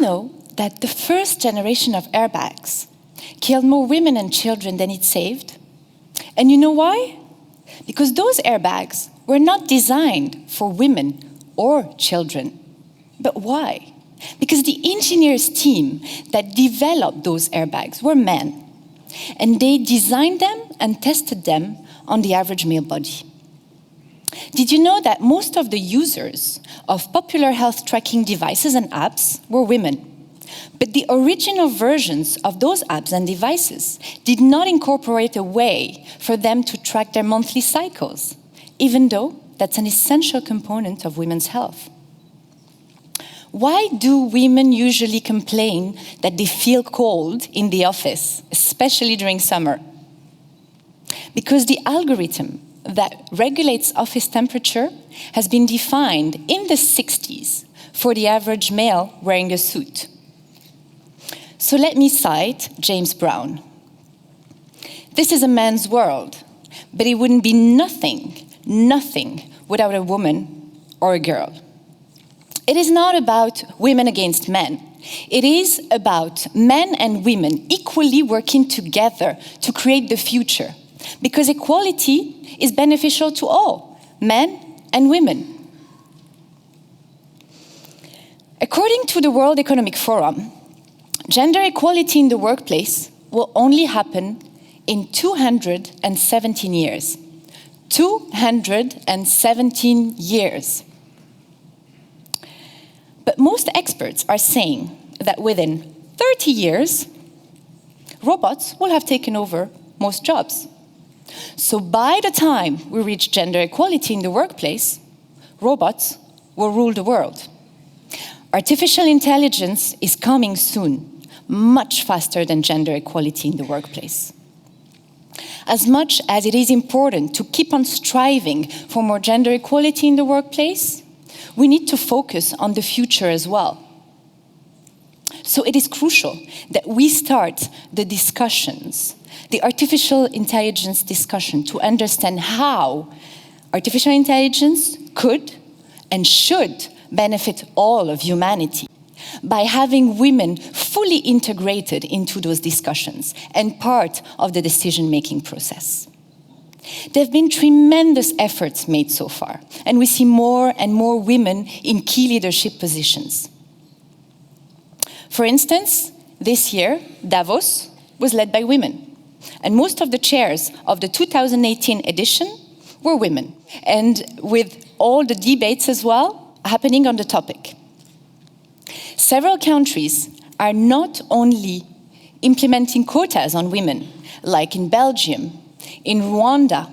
you know that the first generation of airbags killed more women and children than it saved? And you know why? Because those airbags were not designed for women or children. But why? Because the engineers team that developed those airbags were men, and they designed them and tested them on the average male body. Did you know that most of the users of popular health tracking devices and apps were women? But the original versions of those apps and devices did not incorporate a way for them to track their monthly cycles, even though that's an essential component of women's health. Why do women usually complain that they feel cold in the office, especially during summer? Because the algorithm that regulates office temperature has been defined in the 60s for the average male wearing a suit. So let me cite James Brown. This is a man's world, but it wouldn't be nothing without a woman or a girl. It is not about women against men. It is about men and women equally working together to create the future, because equality is beneficial to all, men and women. According to the World Economic Forum, gender equality in the workplace will only happen in 217 years. 217 years. But most experts are saying that within 30 years, robots will have taken over most jobs. So by the time we reach gender equality in the workplace, robots will rule the world. Artificial intelligence is coming soon, much faster than gender equality in the workplace. As much as it is important to keep on striving for more gender equality in the workplace, we need to focus on the future as well. So it is crucial that we start the discussions, the artificial intelligence discussion, to understand how artificial intelligence could and should benefit all of humanity by having women fully integrated into those discussions and part of the decision-making process. There have been tremendous efforts made so far, and we see more and more women in key leadership positions. For instance, this year, Davos was led by women, and most of the chairs of the 2018 edition were women, and with all the debates as well happening on the topic. Several countries are not only implementing quotas on women, like in Belgium, in Rwanda,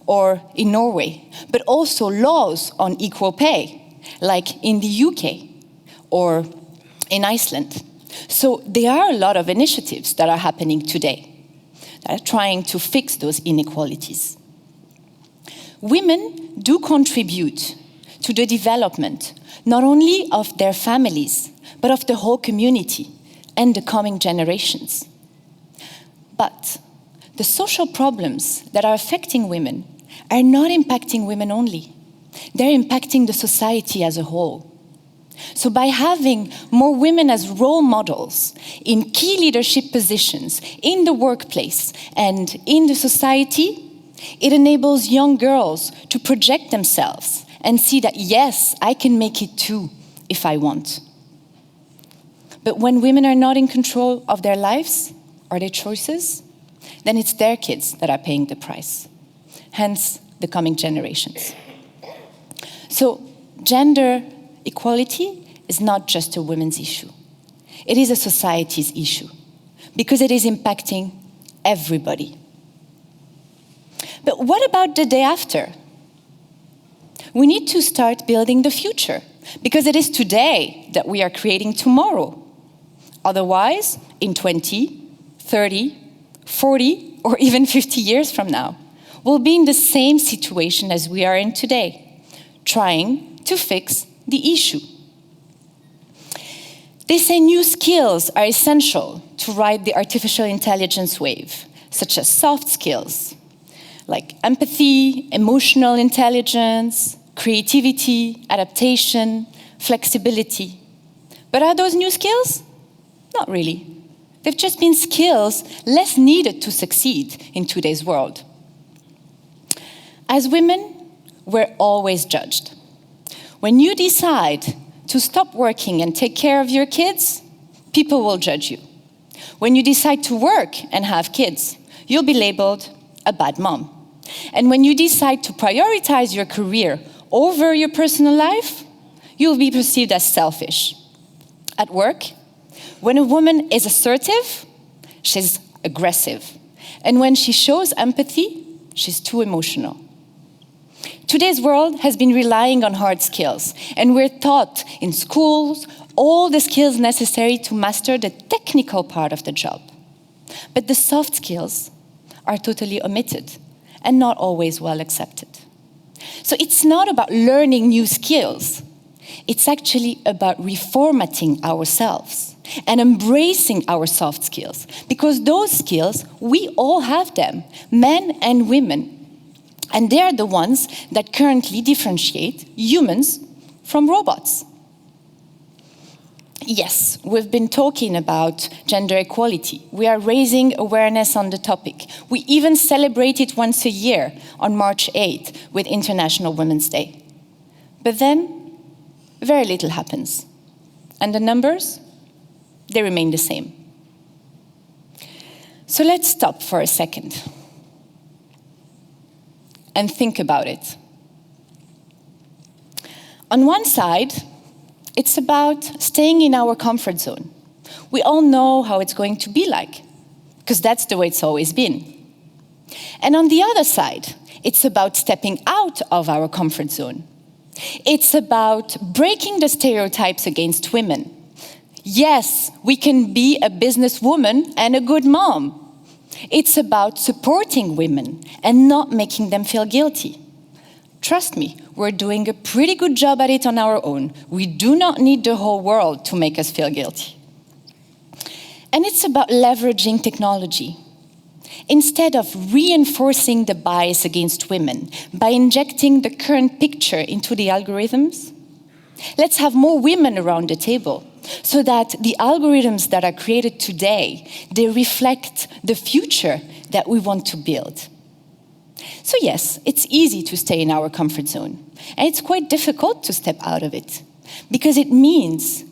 or in Norway, but also laws on equal pay, like in the UK or in Iceland. So there are a lot of initiatives that are happening today that are trying to fix those inequalities. Women do contribute to the development not only of their families, but of the whole community and the coming generations. But the social problems that are affecting women are not impacting women only. They're impacting the society as a whole. So by having more women as role models in key leadership positions in the workplace and in the society, it enables young girls to project themselves and see that, yes, I can make it too if I want. But when women are not in control of their lives or their choices, then it's their kids that are paying the price, hence the coming generations. So gender equality is not just a women's issue. It is a society's issue, because it is impacting everybody. But what about the day after? We need to start building the future, because it is today that we are creating tomorrow. Otherwise, in 20, 30, 40, or even 50 years from now, we'll be in the same situation as we are in today, trying to fix the issue. They say new skills are essential to ride the artificial intelligence wave, such as soft skills, like empathy, emotional intelligence, creativity, adaptation, flexibility. But are those new skills? Not really. They've just been skills less needed to succeed in today's world. As women, we're always judged. When you decide to stop working and take care of your kids, people will judge you. When you decide to work and have kids, you'll be labeled a bad mom. And when you decide to prioritize your career over your personal life, you'll be perceived as selfish. At work, when a woman is assertive, she's aggressive. And when she shows empathy, she's too emotional. Today's world has been relying on hard skills, and we're taught in schools all the skills necessary to master the technical part of the job. But the soft skills are totally omitted and not always well accepted. So it's not about learning new skills. It's actually about reformatting ourselves and embracing our soft skills, because those skills, we all have them, men and women. And they're the ones that currently differentiate humans from robots. Yes, we've been talking about gender equality. We are raising awareness on the topic. We even celebrate it once a year on March 8th with International Women's Day. But then, very little happens. And the numbers, they remain the same. So let's stop for a second and think about it. On one side, it's about staying in our comfort zone. We all know how it's going to be like, because that's the way it's always been. And on the other side, it's about stepping out of our comfort zone. It's about breaking the stereotypes against women. Yes, we can be a businesswoman and a good mom. It's about supporting women and not making them feel guilty. Trust me, we're doing a pretty good job at it on our own. We do not need the whole world to make us feel guilty. And it's about leveraging technology. Instead of reinforcing the bias against women by injecting the current picture into the algorithms, let's have more women around the table, so that the algorithms that are created today, they reflect the future that we want to build. So yes, it's easy to stay in our comfort zone, and it's quite difficult to step out of it, because it means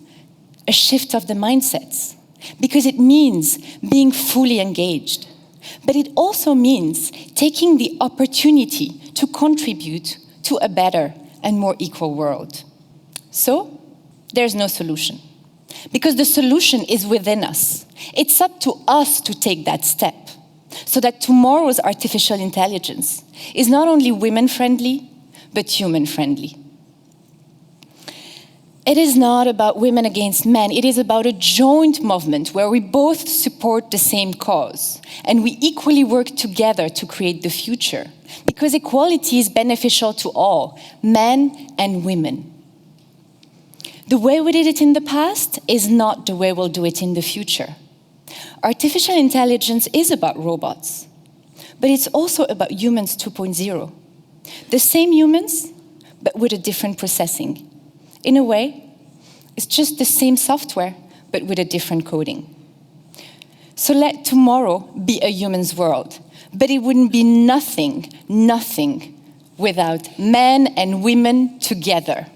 a shift of the mindsets, because it means being fully engaged. But it also means taking the opportunity to contribute to a better and more equal world. So, there's no solution. Because the solution is within us. It's up to us to take that step, so that tomorrow's artificial intelligence is not only women-friendly, but human-friendly. It is not about women against men. It is about a joint movement where we both support the same cause, and we equally work together to create the future, because equality is beneficial to all, men and women. The way we did it in the past is not the way we'll do it in the future. Artificial intelligence is about robots, but it's also about humans 2.0. The same humans, but with a different processing. In a way, it's just the same software, but with a different coding. So let tomorrow be a human's world, but it wouldn't be nothing without men and women together.